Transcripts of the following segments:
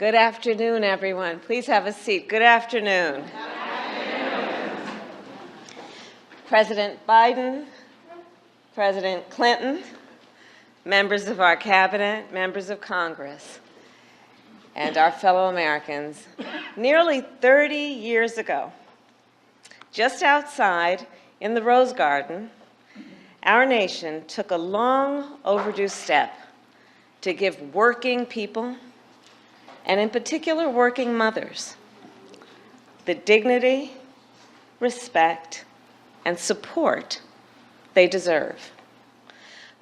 Good afternoon, everyone. Please have a seat. Good afternoon. President Biden, President Clinton, members of our cabinet, members of Congress, and our fellow Americans. Nearly 30 years ago, just outside in the Rose Garden, our nation took a long overdue step to give working people, and in particular working mothers, the dignity, respect, and support they deserve.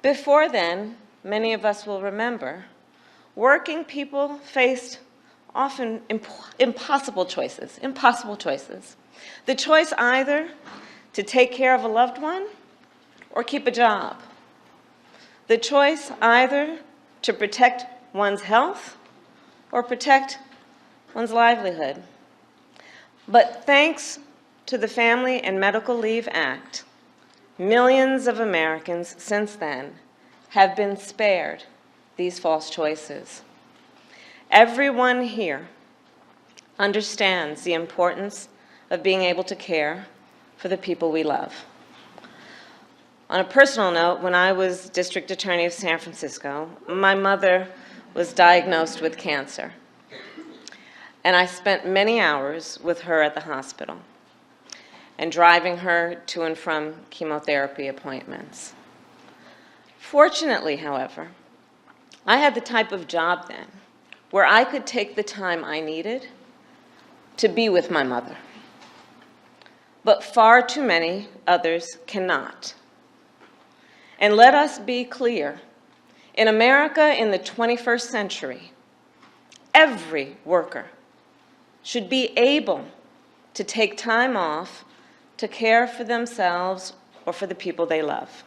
Before then, many of us will remember, working people faced often impossible choices. The choice either to take care of a loved one or keep a job. The choice either to protect one's health or protect one's livelihood. But thanks to the Family and Medical Leave Act, millions of Americans since then have been spared these false choices. Everyone here understands the importance of being able to care for the people we love. On a personal note, when I was District Attorney of San Francisco, my mother was diagnosed with cancer. And I spent many hours with her at the hospital and driving her to and from chemotherapy appointments. Fortunately, however, I had the type of job then where I could take the time I needed to be with my mother. But far too many others cannot. And let us be clear, in America in the 21st century, every worker should be able to take time off to care for themselves or for the people they love.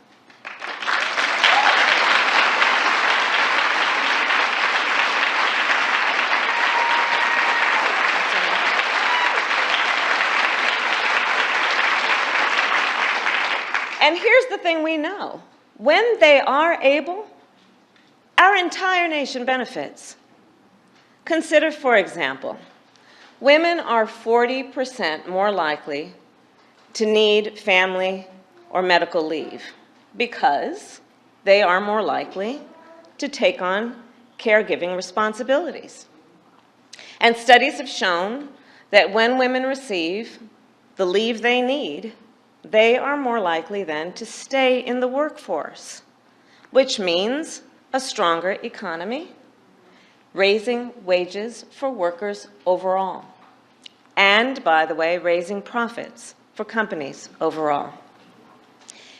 And here's the thing we know. When they are able, our entire nation benefits. Consider, for example, women are 40% more likely to need family or medical leave because they are more likely to take on caregiving responsibilities. And studies have shown that when women receive the leave they need, they are more likely then to stay in the workforce, which means a stronger economy, raising wages for workers overall, and, by the way, raising profits for companies overall.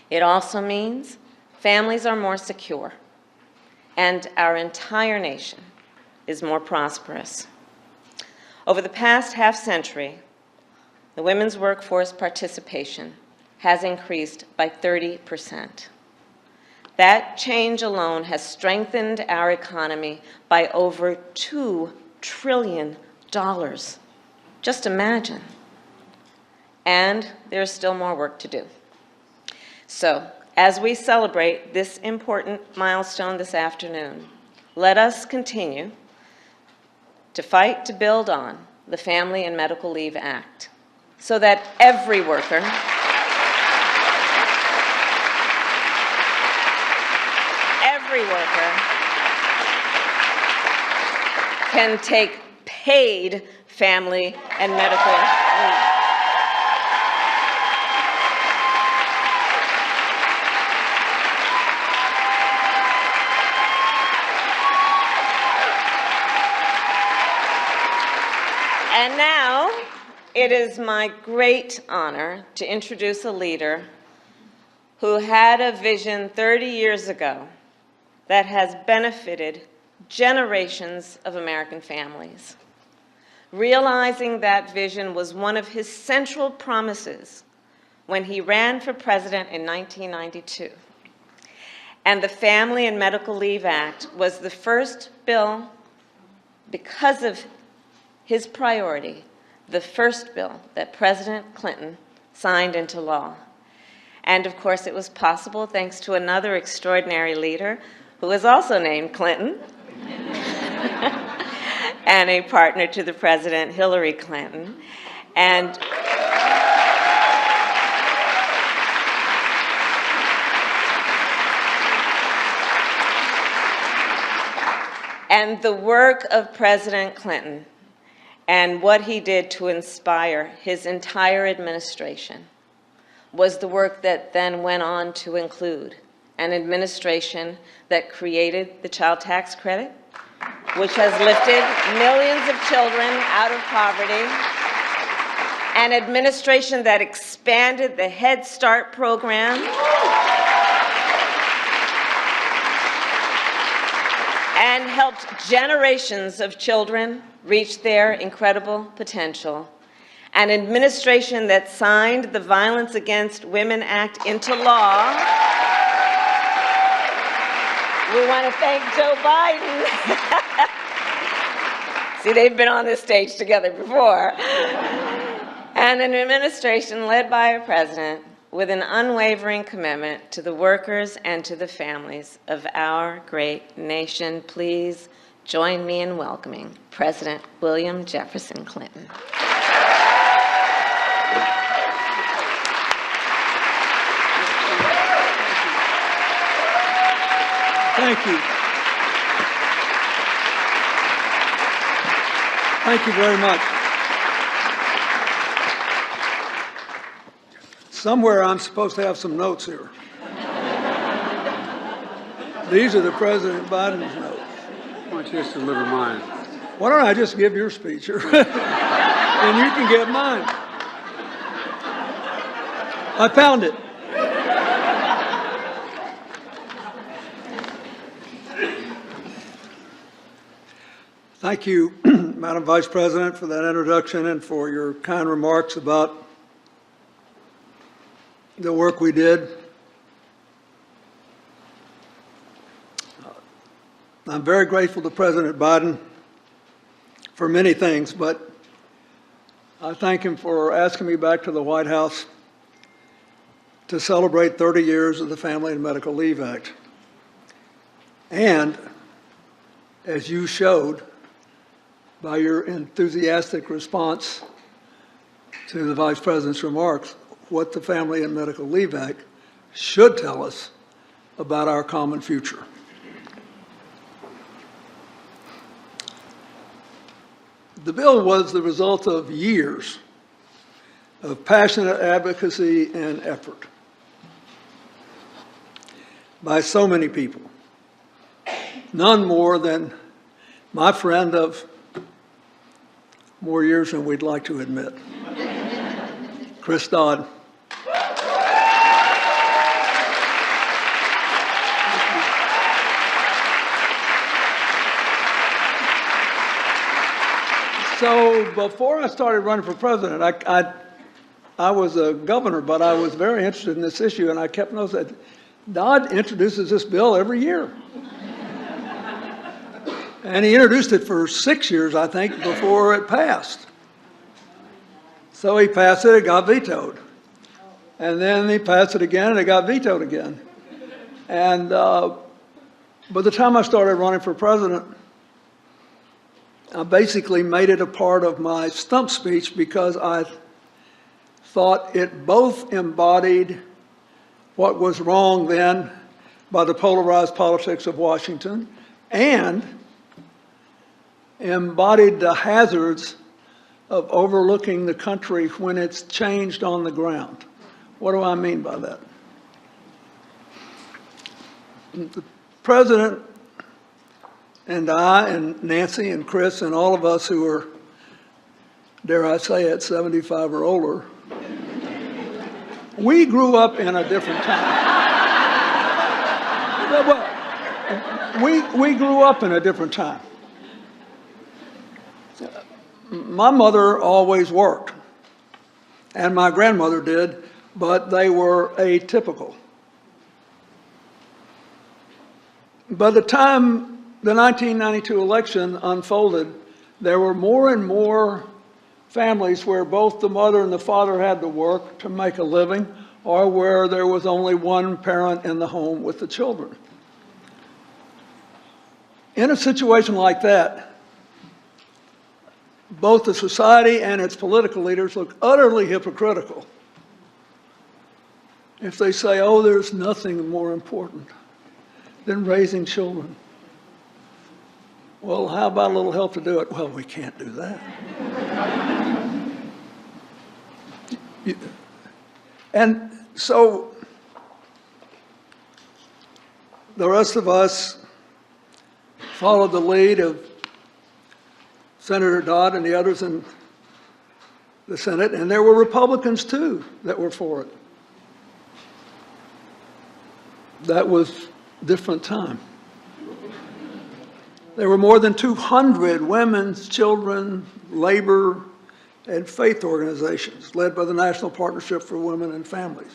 It also means families are more secure, and our entire nation is more prosperous. Over the past half-century, the women's workforce participation has increased by 30%. That change alone has strengthened our economy by over $2 trillion. Just imagine. And there's still more work to do. So, as we celebrate this important milestone this afternoon, let us continue to fight to build on the Family and Medical Leave Act so that every worker can take paid family and medical leave. And now, it is my great honor to introduce a leader who had a vision 30 years ago that has benefited generations of American families. Realizing that vision was one of his central promises when he ran for president in 1992. And the Family and Medical Leave Act was the first bill, because of his priority, the first bill that President Clinton signed into law. And of course, it was possible thanks to another extraordinary leader who was also named Clinton. and a partner to the President, Hillary Clinton. And the work of President Clinton and what he did to inspire his entire administration was the work that then went on to include an administration that created the child tax credit, which has lifted millions of children out of poverty, an administration that expanded the Head Start program, and helped generations of children reach their incredible potential. An administration that signed the Violence Against Women Act into law. We want to thank Joe Biden. See, they've been on this stage together before. And an administration led by a president with an unwavering commitment to the workers and to the families of our great nation. Please join me in welcoming President William Jefferson Clinton. Thank you. Thank you very much. Somewhere I'm supposed to have some notes here. These are the President Biden's notes. Why don't you just deliver mine? Why don't I just give your speech and you can get mine. I found it. Thank you, Madam Vice President, for that introduction and for your kind remarks about the work we did. I'm very grateful to President Biden for many things, but I thank him for asking me back to the White House to celebrate 30 years of the Family and Medical Leave Act. And, as you showed by your enthusiastic response to the Vice President's remarks, what the Family and Medical Leave Act should tell us about our common future. The bill was the result of years of passionate advocacy and effort by so many people, none more than my friend of more years than we'd like to admit, Chris Dodd. So before I started running for president, I was a governor, but I was very interested in this issue, and I kept noticing that Dodd introduces this bill every year. And he introduced it for 6 years, I think, before it passed. So he passed it, it got vetoed. And then he passed it again, and it got vetoed again. And by the time I started running for president, I basically made it a part of my stump speech because I thought it both embodied what was wrong then by the polarized politics of Washington and embodied the hazards of overlooking the country when it's changed on the ground. What do I mean by that? The president and I and Nancy and Chris and all of us who are, dare I say it, 75 or older, we grew up in a different time. We grew up in a different time. My mother always worked, and my grandmother did, but they were atypical. By the time the 1992 election unfolded, there were more and more families where both the mother and the father had to work to make a living, or where there was only one parent in the home with the children. In a situation like that, both the society and its political leaders look utterly hypocritical if they say, oh, there's nothing more important than raising children. Well, how about a little help to do it? Well, we can't do that. And so the rest of us followed the lead of Senator Dodd and the others in the Senate, and there were Republicans too that were for it. That was a different time. There were more than 200 women's, children, labor, and faith organizations led by the National Partnership for Women and Families.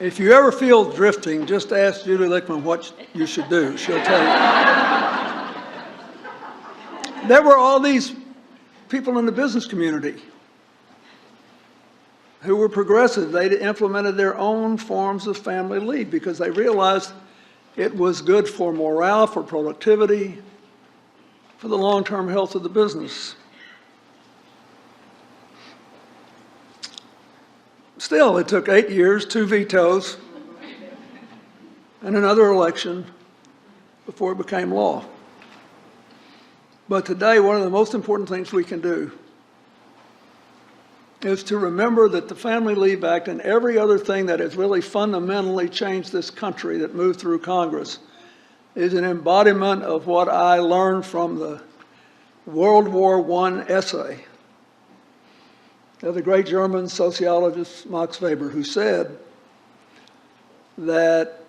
If you ever feel drifting, just ask Julie Lichtman what you should do. She'll tell you. There were all these people in the business community who were progressive. They implemented their own forms of family leave because they realized it was good for morale, for productivity, for the long-term health of the business. Still, it took 8 years, 2 vetoes, and another election before it became law. But today, one of the most important things we can do is to remember that the Family Leave Act and every other thing that has really fundamentally changed this country that moved through Congress is an embodiment of what I learned from the World War I essay of the great German sociologist Max Weber, who said that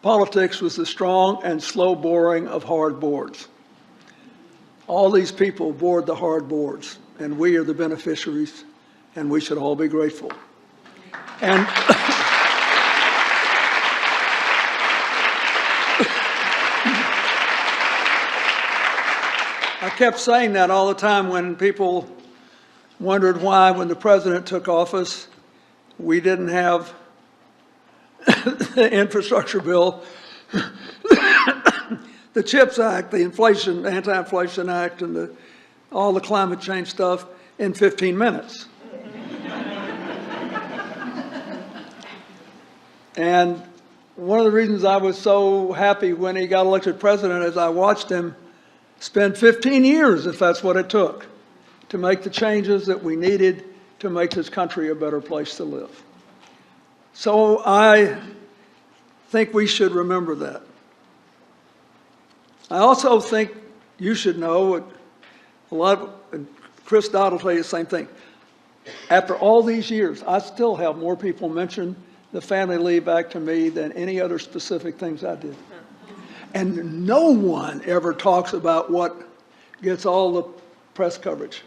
politics was the strong and slow boring of hard boards. All these people bored the hard boards, and we are the beneficiaries, and we should all be grateful. And I kept saying that all the time when people wondered why, when the president took office, we didn't have the infrastructure bill, the CHIPS Act, the Anti-Inflation Act, and all the climate change stuff in 15 minutes. And one of the reasons I was so happy when he got elected president is I watched him spend 15 years, if that's what it took, to make the changes that we needed to make this country a better place to live. So I think we should remember that. I also think you should know, Chris Dodd will tell you the same thing. After all these years, I still have more people mention the Family Leave Act to me than any other specific things I did. And no one ever talks about what gets all the press coverage.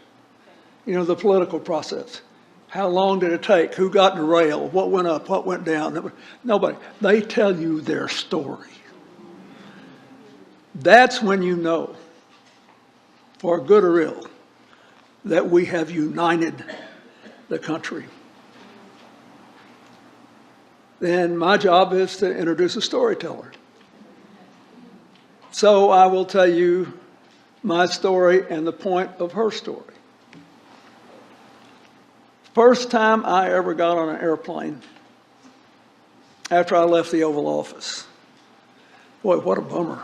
You know, the political process. How long did it take? Who got derailed? What went up? What went down? Nobody. They tell you their story. That's when you know, for good or ill, that we have united the country. Then my job is to introduce a storyteller. So I will tell you my story and the point of her story. First time I ever got on an airplane after I left the Oval Office. Boy, what a bummer.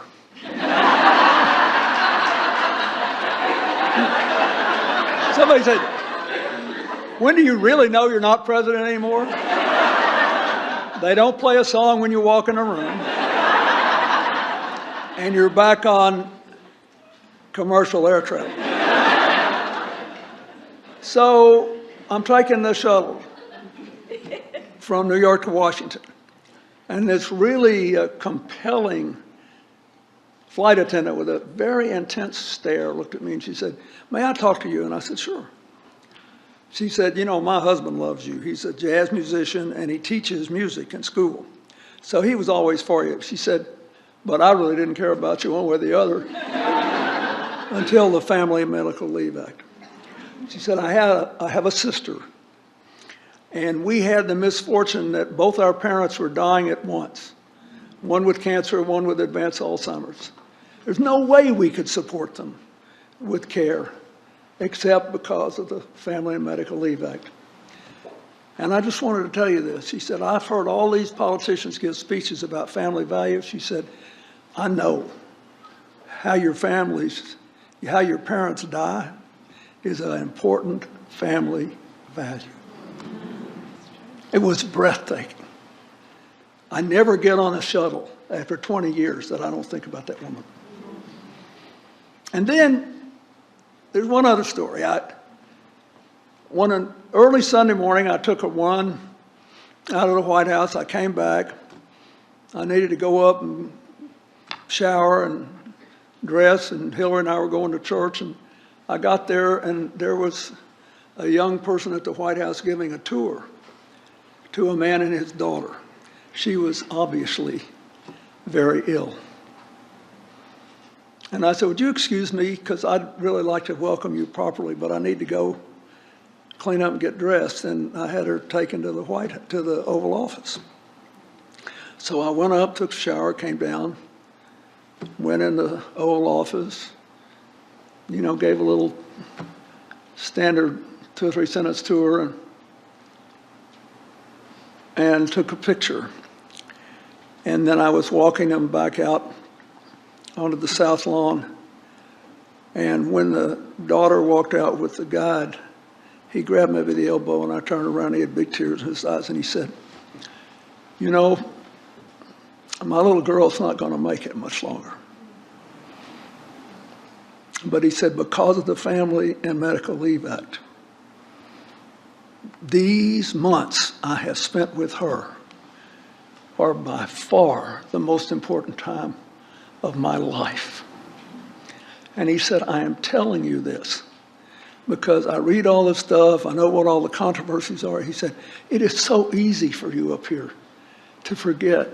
Somebody said, when do you really know you're not president anymore? They don't play a song when you walk in a room. And you're back on commercial air travel. So I'm taking the shuttle from New York to Washington. And this really compelling flight attendant with a very intense stare looked at me and she said, "May I talk to you?" And I said, "Sure." She said, you know, my husband loves you. He's a jazz musician and he teaches music in school. So he was always for you. She said, but I really didn't care about you one way or the other until the Family and Medical Leave Act. She said, I have a sister, and we had the misfortune that both our parents were dying at once, one with cancer, one with advanced Alzheimer's. There's no way we could support them with care except because of the Family and Medical Leave Act. And I just wanted to tell you this. She said, I've heard all these politicians give speeches about family values. She said, I know how your parents die is an important family value. It was breathtaking. I never get on a shuttle after 20 years that I don't think about that woman. And then there's one other story. One early Sunday morning, I took a run out of the White House. I came back. I needed to go up and shower and dress, and Hillary and I were going to church. And I got there, and there was a young person at the White House giving a tour to a man and his daughter. She was obviously very ill. And I said, would you excuse me, because I'd really like to welcome you properly, but I need to go clean up and get dressed. And I had her taken to the Oval Office. So I went up, took a shower, came down, went in the Oval Office, you know, gave a little standard 2 or 3 sentence tour and took a picture. And then I was walking them back out onto the South Lawn. And when the daughter walked out with the guide, he grabbed me by the elbow, and I turned around. He had big tears in his eyes, and he said, you know, my little girl's not going to make it much longer. But he said, because of the Family and Medical Leave Act, these months I have spent with her are by far the most important time of my life. And he said, I am telling you this because I read all this stuff, I know what all the controversies are. He said, it is so easy for you up here to forget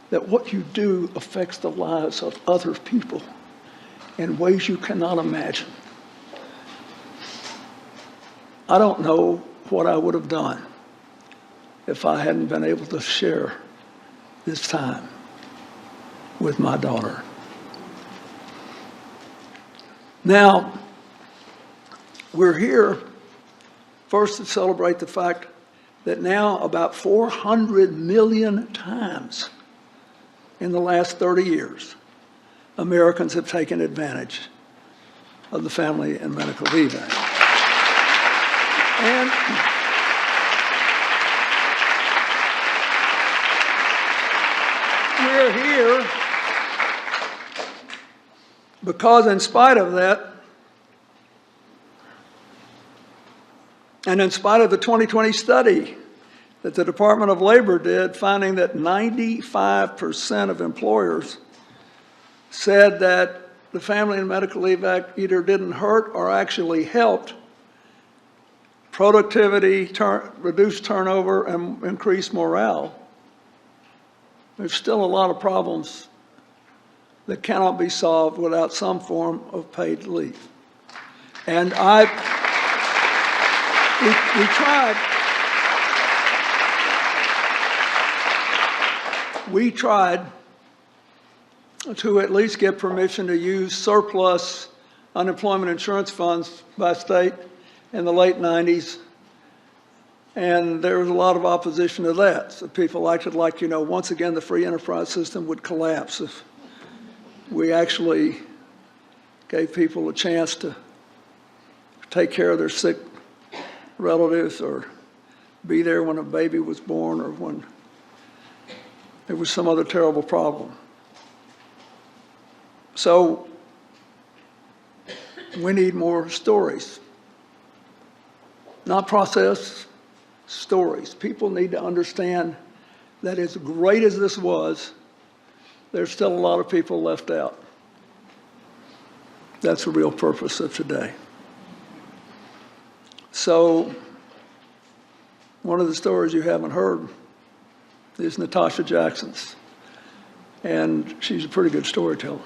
that what you do affects the lives of other people in ways you cannot imagine. I don't know what I would have done if I hadn't been able to share this time with my daughter. Now, we're here first to celebrate the fact that now about 400 million times in the last 30 years, Americans have taken advantage of the Family and Medical Leave Act. And we're here because in spite of that, and in spite of the 2020 study that the Department of Labor did, finding that 95% of employers said that the Family and Medical Leave Act either didn't hurt or actually helped productivity, reduce turnover, and increase morale, there's still a lot of problems that cannot be solved without some form of paid leave. And we tried to at least get permission to use surplus unemployment insurance funds by state in the late 90s. And there was a lot of opposition to that. So people acted like, you know, once again, the free enterprise system would collapse if we actually gave people a chance to take care of their sick relatives or be there when a baby was born or when there was some other terrible problem. So we need more stories, not process, stories. People need to understand that as great as this was, there's still a lot of people left out. That's the real purpose of today. So one of the stories you haven't heard is Natasha Jackson's, and she's a pretty good storyteller.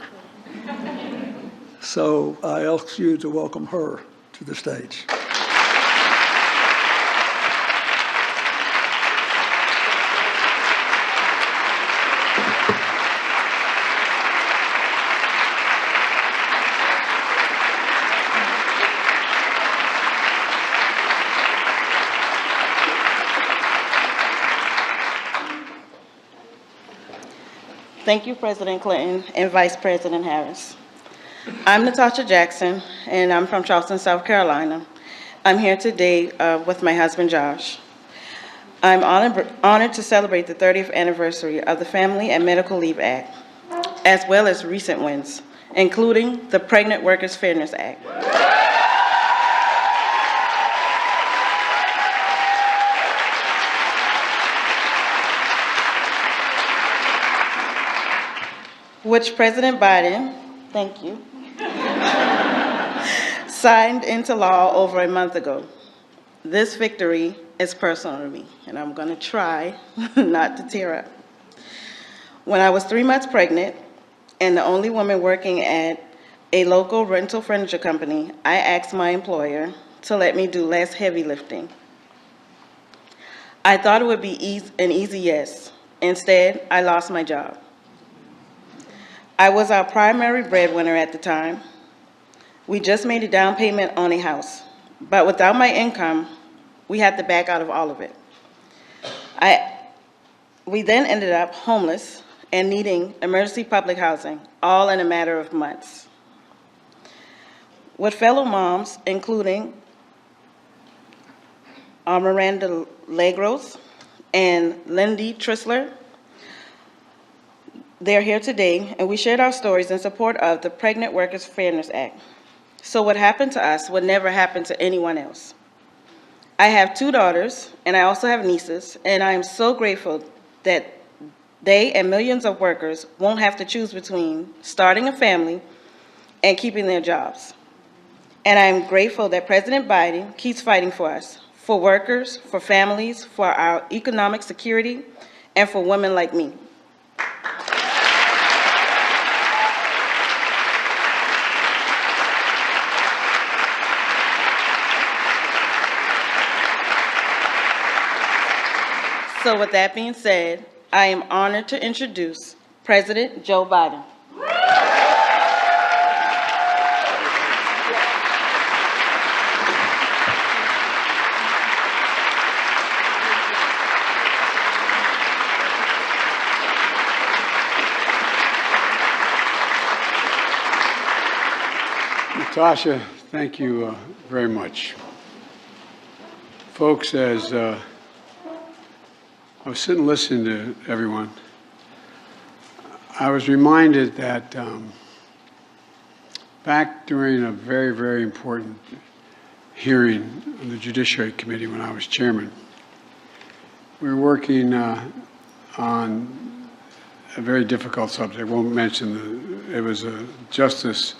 So I ask you to welcome her to the stage. Thank you, President Clinton and Vice President Harris. I'm Natasha Jackson, and I'm from Charleston, South Carolina. I'm here today with my husband, Josh. I'm honored to celebrate the 30th anniversary of the Family and Medical Leave Act, as well as recent wins, including the Pregnant Workers Fairness Act. Which President Biden, thank you, signed into law over a month ago. This victory is personal to me, and I'm going to try not to tear up. When I was 3 months pregnant and the only woman working at a local rental furniture company, I asked my employer to let me do less heavy lifting. I thought it would be an easy yes. Instead, I lost my job. I was our primary breadwinner at the time. We just made a down payment on a house, but without my income, we had to back out of all of it. We then ended up homeless and needing emergency public housing, all in a matter of months. With fellow moms, including Miranda Legros and Lindy Trissler, they're here today, and we shared our stories in support of the Pregnant Workers Fairness Act. So what happened to us would never happen to anyone else. I have 2 daughters, and I also have nieces, and I am so grateful that they and millions of workers won't have to choose between starting a family and keeping their jobs. And I am grateful that President Biden keeps fighting for us, for workers, for families, for our economic security, and for women like me. So with that being said, I am honored to introduce President Joe Biden. Natasha, thank you very much. Folks, as I was sitting listening to everyone, I was reminded that back during a very, very important hearing on the Judiciary Committee when I was chairman, we were working on a very difficult subject. I won't mention it was a justice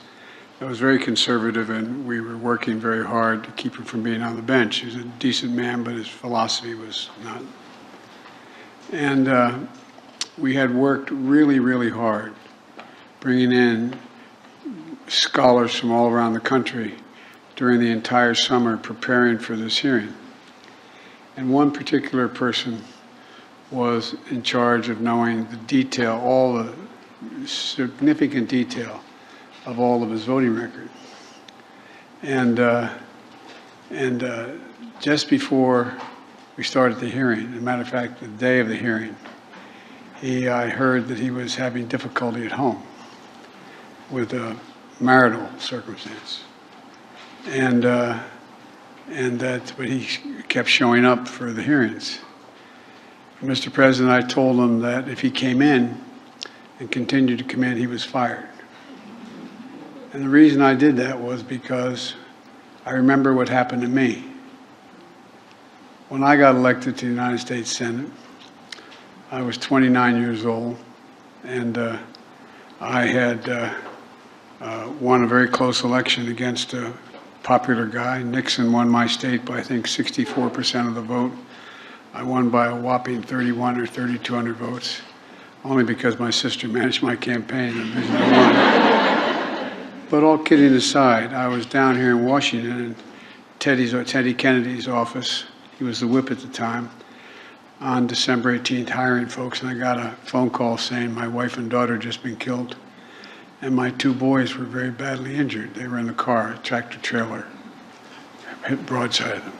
that was very conservative, and we were working very hard to keep him from being on the bench. He was a decent man, but his philosophy was not. And we had worked really, really hard, bringing in scholars from all around the country during the entire summer preparing for this hearing. And one particular person was in charge of knowing the detail, all the significant detail of all of his voting record. And just before we started the hearing, as a matter of fact, the day of the hearing, I heard that he was having difficulty at home with a marital circumstance. But he kept showing up for the hearings. Mr. President, I told him that if he came in and continued to come in, he was fired. And the reason I did that was because I remember what happened to me. When I got elected to the United States Senate, I was 29 years old, and I had won a very close election against a popular guy. Nixon won my state by, I think, 64% of the vote. I won by a whopping 31 or 3,200 votes, only because my sister managed my campaign and the reason I won. But all kidding aside, I was down here in Washington in Teddy Kennedy's office. He was the whip at the time, on December 18th, hiring folks, and I got a phone call saying my wife and daughter had just been killed, and my 2 boys were very badly injured. They were in the car, a tractor trailer hit broadside of them.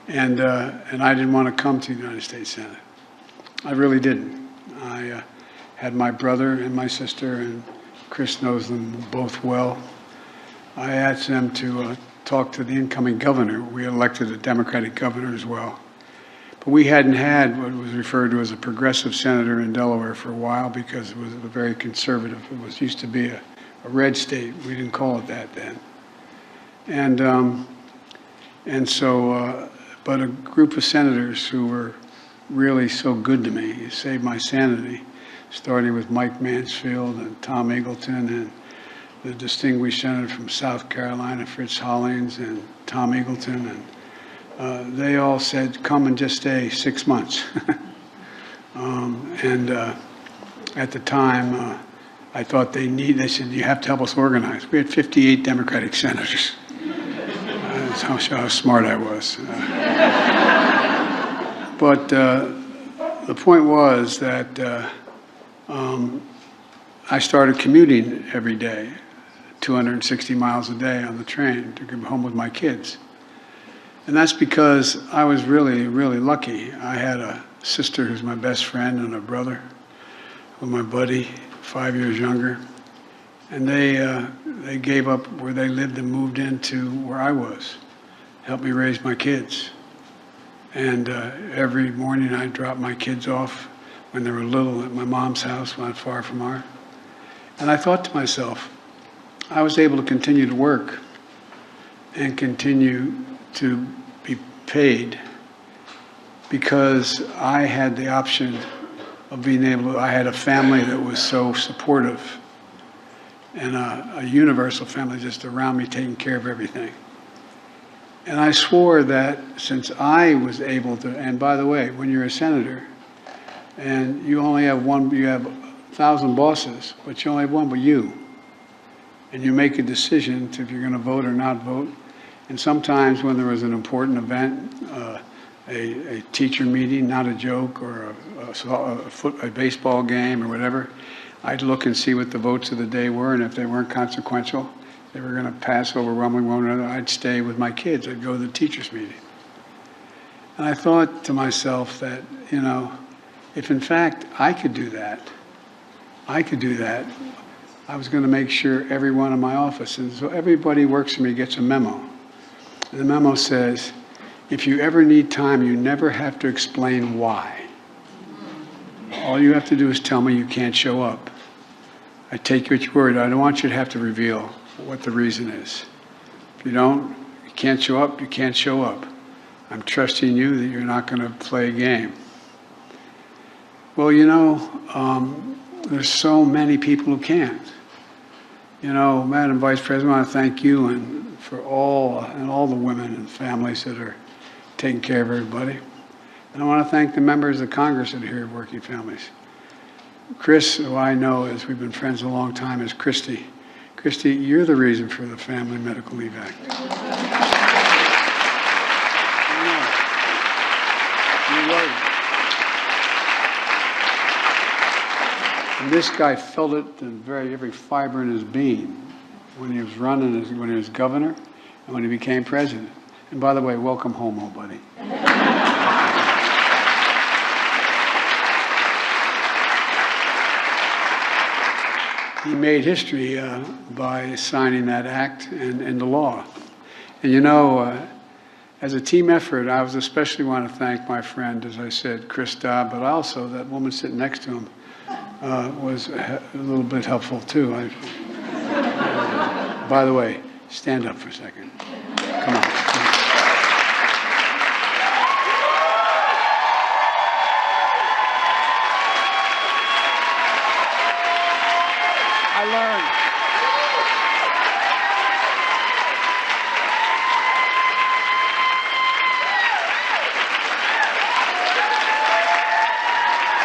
And I didn't want to come to the United States Senate. I really didn't. I had my brother and my sister, and Chris knows them both well. I asked them to talk to the incoming governor. We elected a Democratic governor as well. But we hadn't had what was referred to as a progressive senator in Delaware for a while because it was a very conservative. It was used to be a red state. We didn't call it that then. But a group of senators who were really so good to me, saved my sanity, starting with Mike Mansfield and Tom Eagleton and the distinguished senator from South Carolina, Fritz Hollings, and Tom Eagleton, and they all said, come and just stay 6 months. At the time, I thought they said, you have to help us organize. We had 58 Democratic senators. That's how smart I was. But the point was that I started commuting every day, 260 miles a day on the train to come home with my kids. And that's because I was really, really lucky. I had a sister who's my best friend and a brother who's my buddy, 5 years younger. And they gave up where they lived and moved into where I was, helped me raise my kids. And every morning I'd drop my kids off when they were little at my mom's house, not far from ours. And I thought to myself, I was able to continue to work and continue to be paid because I had the option of being able to, I had a family that was so supportive and a universal family just around me taking care of everything. And I swore that since I was able to, and by the way, when you're a senator and you only have one, you have 1,000 bosses, but you only have one but you. And you make a decision to if you're going to vote or not vote. And sometimes when there was an important event, a teacher meeting, not a joke, or a baseball game or whatever, I'd look and see what the votes of the day were, and if they weren't consequential, they were going to pass overwhelmingly one another, I'd stay with my kids. I'd go to the teachers' meeting. And I thought to myself that, you know, if in fact I could do that, I was going to make sure everyone in my office, and so everybody who works for me gets a memo. And the memo says, if you ever need time, you never have to explain why. All you have to do is tell me you can't show up. I take you at your word. I don't want you to have to reveal what the reason is. If you don't, you can't show up, you can't show up. I'm trusting you that you're not going to play a game. Well, you know, there's so many people who can't. You know, Madam Vice President, I want to thank you and for all the women and families that are taking care of everybody. And I want to thank the members of Congress that are here, working families. Chris, who I know as we've been friends a long time, is Christy. Christy, you're the reason for the Family Medical Leave Act. You're right. And this guy felt it in every fiber in his being when he was running, when he was governor, and when he became president. And by the way, welcome home, old buddy. He made history by signing that act and the law. And you know, as a team effort, I was especially want to thank my friend, as I said, Chris Dodd, but also that woman sitting next to him was a little bit helpful too. By the way, stand up for a second. Come on.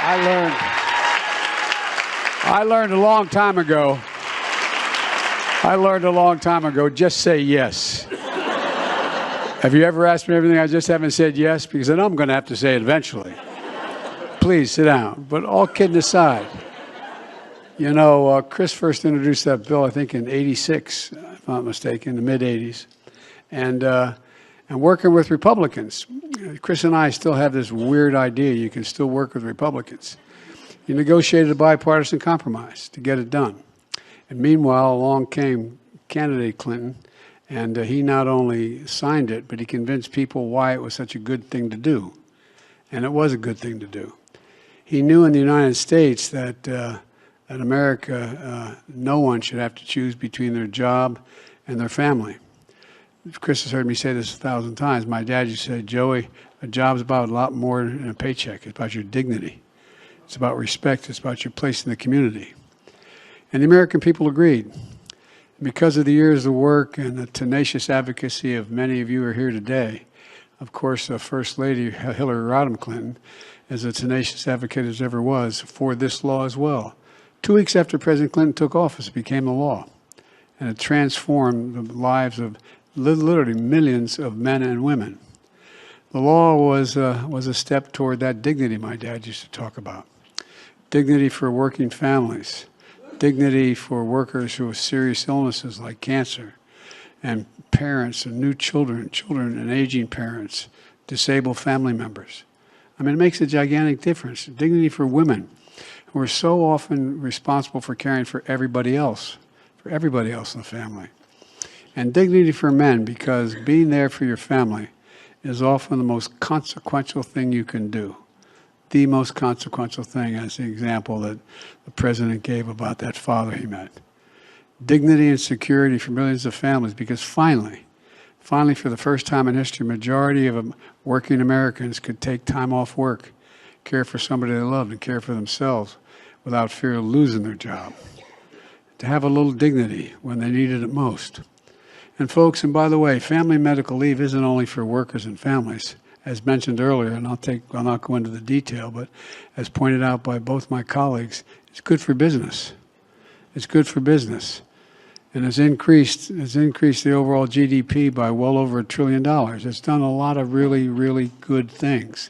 I learned a long time ago. Just say yes. Have you ever asked me everything I just haven't said yes? Because then I'm going to have to say it eventually. Please sit down. But all kidding aside, you know, Chris first introduced that bill, I think, in '86, if I'm not mistaken, the mid-'80s. And working with Republicans. Chris and I still have this weird idea you can still work with Republicans. You negotiated a bipartisan compromise to get it done. And meanwhile, along came candidate Clinton, and he not only signed it, but he convinced people why it was such a good thing to do. And it was a good thing to do. He knew in the United States that in America, no one should have to choose between their job and their family. Chris has heard me say this 1,000 times. My dad used to say, Joey, a job's about a lot more than a paycheck. It's about your dignity. It's about respect. It's about your place in the community. And the American people agreed. Because of the years of work and the tenacious advocacy of many of you who are here today, of course, First Lady Hillary Rodham Clinton is a tenacious advocate as ever was for this law as well. 2 weeks after President Clinton took office, it became the law. And it transformed the lives of literally millions of men and women. The law was a step toward that dignity my dad used to talk about. Dignity for working families. Dignity for workers who have serious illnesses like cancer, and parents and new children and aging parents, disabled family members. I mean, it makes a gigantic difference. Dignity for women who are so often responsible for caring for everybody else in the family. And dignity for men, because being there for your family is often the most consequential thing you can do. The most consequential thing, as the example that the president gave about that father he met. Dignity and security for millions of families, because finally, for the first time in history, a majority of working Americans could take time off work, care for somebody they loved, and care for themselves without fear of losing their job. To have a little dignity when they needed it most. And folks, and by the way, family medical leave isn't only for workers and families. As mentioned earlier, and I'll not go into the detail, but as pointed out by both my colleagues, it's good for business. It's good for business. And has increased the overall GDP by well over $1 trillion. It's done a lot of really, really good things.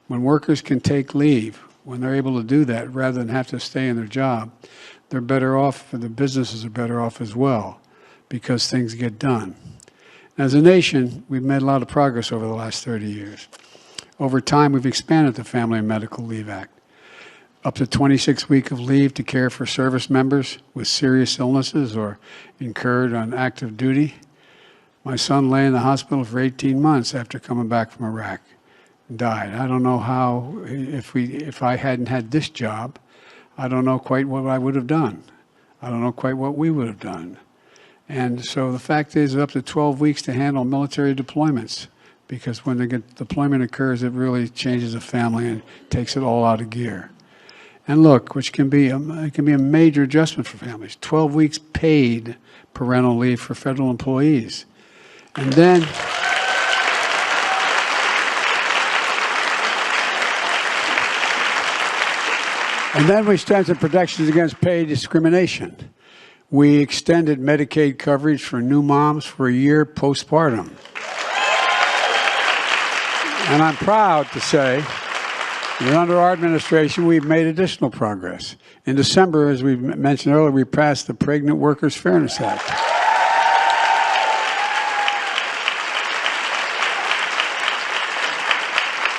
When workers can take leave, when they're able to do that rather than have to stay in their job, they're better off, and the businesses are better off as well, because things get done. As a nation, we've made a lot of progress over the last 30 years. Over time, we've expanded the Family and Medical Leave Act. Up to 26 weeks of leave to care for service members with serious illnesses or incurred on active duty. My son lay in the hospital for 18 months after coming back from Iraq and died. I don't know how, if I hadn't had this job, I don't know quite what I would have done. I don't know quite what we would have done. And so the fact is up to 12 weeks to handle military deployments, because when the deployment occurs, it really changes a family and takes it all out of gear. And look, which can be a major adjustment for families. 12 weeks paid parental leave for federal employees. And then we strengthened protections against paid discrimination. We extended Medicaid coverage for new moms for a year postpartum. And I'm proud to say that under our administration, we've made additional progress. In December, as we mentioned earlier, we passed the Pregnant Workers Fairness Act.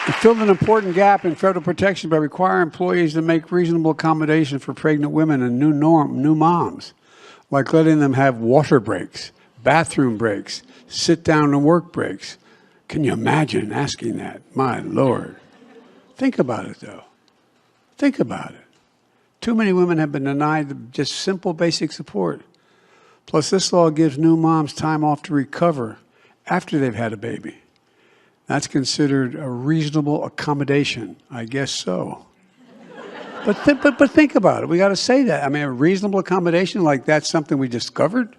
It filled an important gap in federal protection by requiring employees to make reasonable accommodation for pregnant women and new moms, like letting them have water breaks, bathroom breaks, sit down and work breaks. Can you imagine asking that? My Lord. Think about it, though. Think about it. Too many women have been denied just simple basic support. Plus, this law gives new moms time off to recover after they've had a baby. That's considered a reasonable accommodation. I guess so. But think about it. We got to say that. I mean, a reasonable accommodation, like that's something we discovered?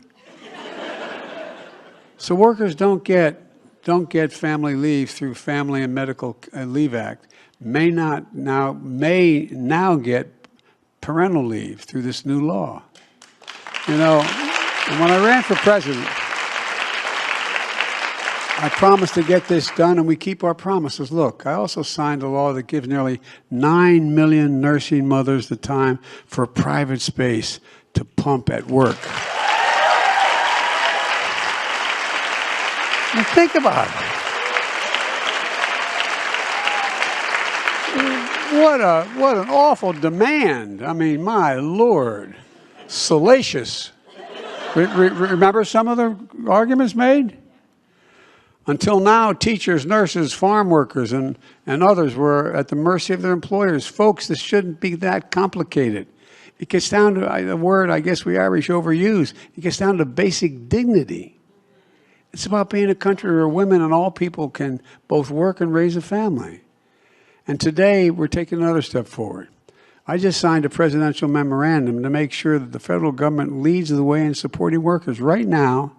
So workers don't get family leave through Family and Medical Leave Act may now get parental leave through this new law. You know, and when I ran for president, I promised to get this done, and we keep our promises. Look, I also signed a law that gives nearly 9 million nursing mothers the time for private space to pump at work. Now think about it. What an awful demand. I mean, my Lord, salacious. Remember some of the arguments made? Until now, teachers, nurses, farm workers, and others were at the mercy of their employers. Folks, this shouldn't be that complicated. It gets down to a word I guess we Irish overuse. It gets down to basic dignity. It's about being a country where women and all people can both work and raise a family. And today, we're taking another step forward. I just signed a presidential memorandum to make sure that the federal government leads the way in supporting workers. Right now,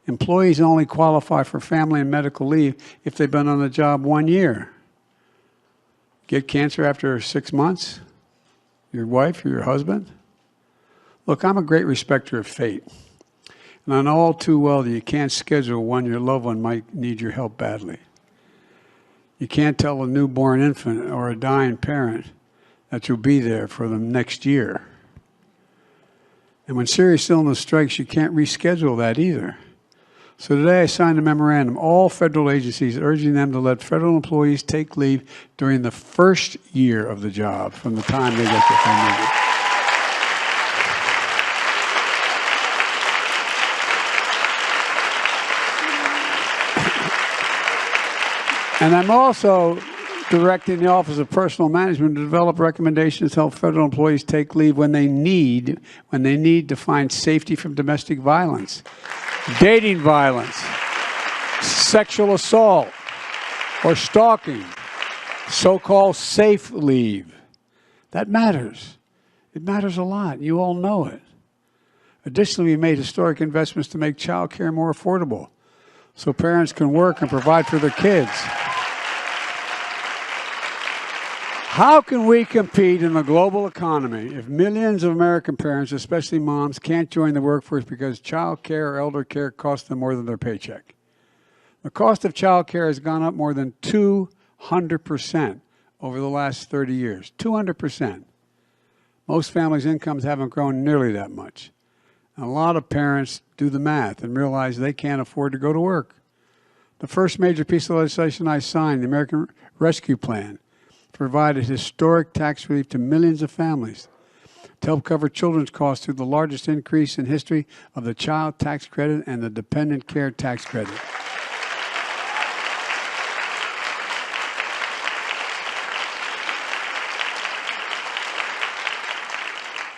employees only qualify for family and medical leave if they've been on the job 1 year. Get cancer after 6 months? Your wife or your husband? Look, I'm a great respecter of fate. And I know all too well that you can't schedule when your loved one might need your help badly. You can't tell a newborn infant or a dying parent that you'll be there for them next year. And when serious illness strikes, you can't reschedule that either. So today I signed a memorandum, all federal agencies urging them to let federal employees take leave during the first year of the job from the time they get their family. And I'm also directing the Office of Personnel Management to develop recommendations to help federal employees take leave when they need to find safety from domestic violence, dating violence, sexual assault, or stalking, so-called safe leave. That matters. It matters a lot. You all know it. Additionally, we made historic investments to make child care more affordable so parents can work and provide for their kids. How can we compete in the global economy if millions of American parents, especially moms, can't join the workforce because child care or elder care costs them more than their paycheck? The cost of child care has gone up more than 200% over the last 30 years. 200%. Most families' incomes haven't grown nearly that much. And a lot of parents do the math and realize they can't afford to go to work. The first major piece of legislation I signed, the American Rescue Plan, provided historic tax relief to millions of families to help cover children's costs through the largest increase in history of the child tax credit and the dependent care tax credit.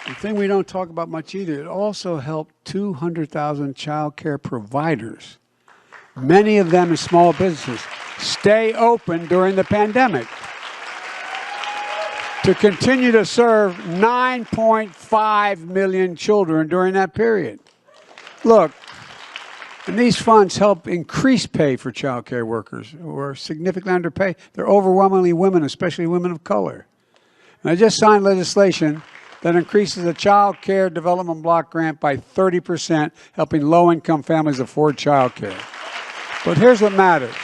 The thing we don't talk about much either, it also helped 200,000 child care providers, many of them in small businesses, stay open during the pandemic, to continue to serve 9.5 million children during that period. Look, and these funds help increase pay for child care workers who are significantly underpaid. They're overwhelmingly women, especially women of color. And I just signed legislation that increases the child care development block grant by 30%, helping low-income families afford child care. But here's what matters.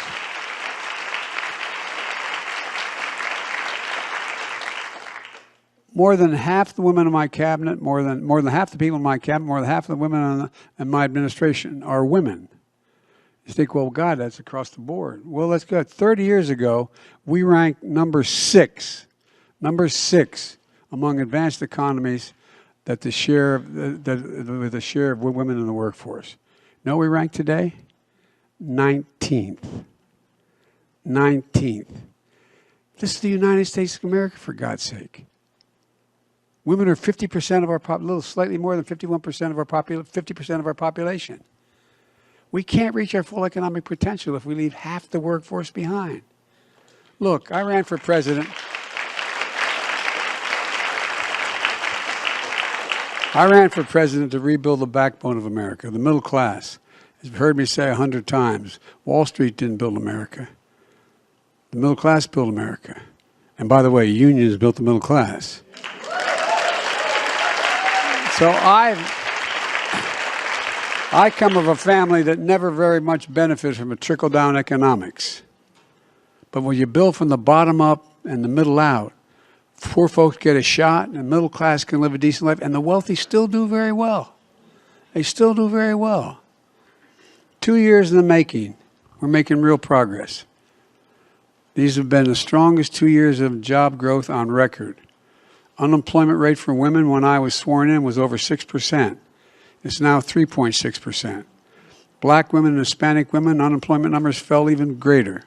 More than half the women in my cabinet, more than half the people in my cabinet, more than half of the women in my administration are women. You think, well, God, that's across the board. Well, let's go. 30 years ago, we ranked number six among advanced economies with the share of women in the workforce. You know what we rank today? 19th. 19th. This is the United States of America, for God's sake. Women are 50% of our little slightly more than 51% of our 50% of our population. We can't reach our full economic potential if we leave half the workforce behind. Look, I ran for president. I ran for president to rebuild the backbone of America, the middle class. As you've heard me say 100 times, Wall Street didn't build America. The middle class built America. And by the way, unions built the middle class. So I come from a family that never very much benefited from a trickle-down economics. But when you build from the bottom up and the middle out, poor folks get a shot, and the middle class can live a decent life, and the wealthy still do very well. They still do very well. 2 years in the making, we're making real progress. These have been the strongest 2 years of job growth on record. Unemployment rate for women when I was sworn in was over 6%. It's now 3.6%. Black women and Hispanic women, unemployment numbers fell even greater.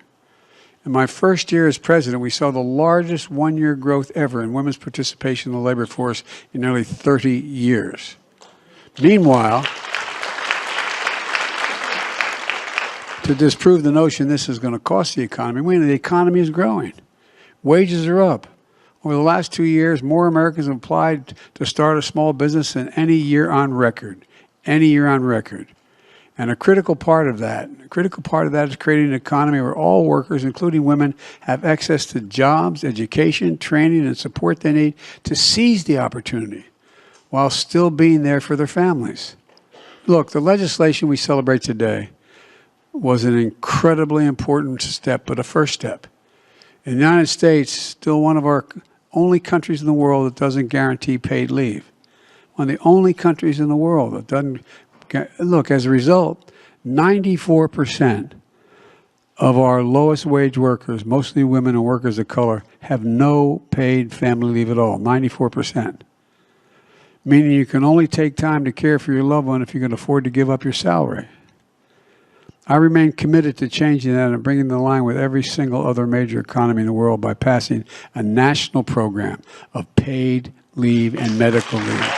In my first year as president, we saw the largest one-year growth ever in women's participation in the labor force in nearly 30 years. Meanwhile, to disprove the notion this is going to cost the economy, the economy is growing. Wages are up. Over the last 2 years, more Americans have applied to start a small business than any year on record. Any year on record. And a critical part of that is creating an economy where all workers, including women, have access to jobs, education, training, and support they need to seize the opportunity while still being there for their families. Look, the legislation we celebrate today was an incredibly important step, but a first step. In the United States, still one of our only countries in the world that doesn't guarantee paid leave. One of the only countries in the world that doesn't. Look, as a result, 94% of our lowest wage workers, mostly women and workers of color, have no paid family leave at all, 94%. Meaning you can only take time to care for your loved one if you can afford to give up your salary. I remain committed to changing that and bringing the line with every single other major economy in the world by passing a national program of paid leave and medical leave.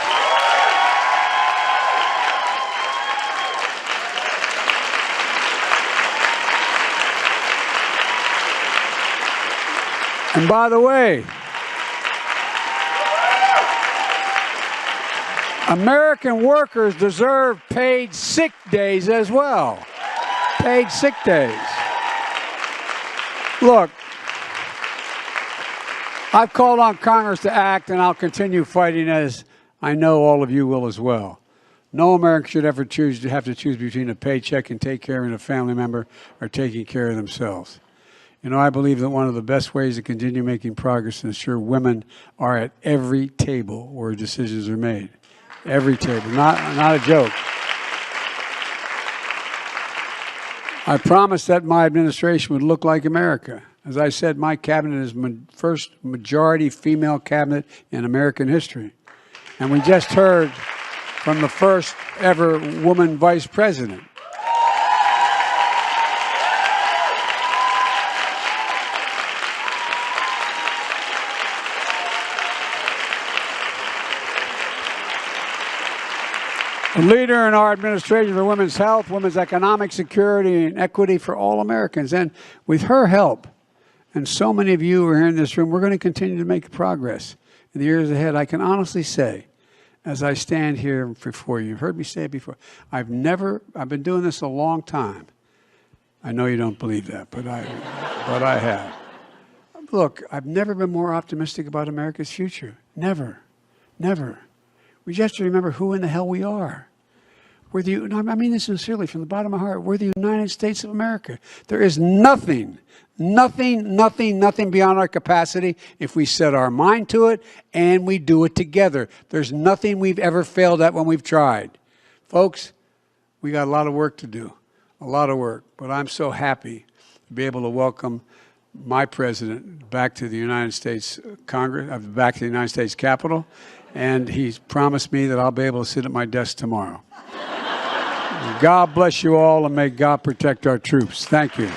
And by the way, American workers deserve paid sick days as well. Paid sick days. Look, I've called on Congress to act, and I'll continue fighting, as I know all of you will as well. No American should ever have to choose between a paycheck and take care of a family member or taking care of themselves. You know, I believe that one of the best ways to continue making progress is to ensure women are at every table where decisions are made. Every table, not a joke. I promised that my administration would look like America. As I said, my cabinet is the first majority female cabinet in American history. And we just heard from the first ever woman vice president. A leader in our administration for women's health, women's economic security, and equity for all Americans. And with her help, and so many of you who are here in this room, we're going to continue to make progress in the years ahead. I can honestly say, as I stand here before you, you've heard me say it before, I've been doing this a long time. I know you don't believe that, but I have. Look, I've never been more optimistic about America's future. Never. Never. We just have to remember who in the hell we are. I mean this sincerely from the bottom of my heart. We're the United States of America. There is nothing beyond our capacity if we set our mind to it and we do it together. There's nothing we've ever failed at when we've tried. Folks, we got a lot of work to do, a lot of work. But I'm so happy to be able to welcome my president back to the United States Congress, back to the United States Capitol. And he's promised me that I'll be able to sit at my desk tomorrow. God bless you all, and may God protect our troops. Thank you.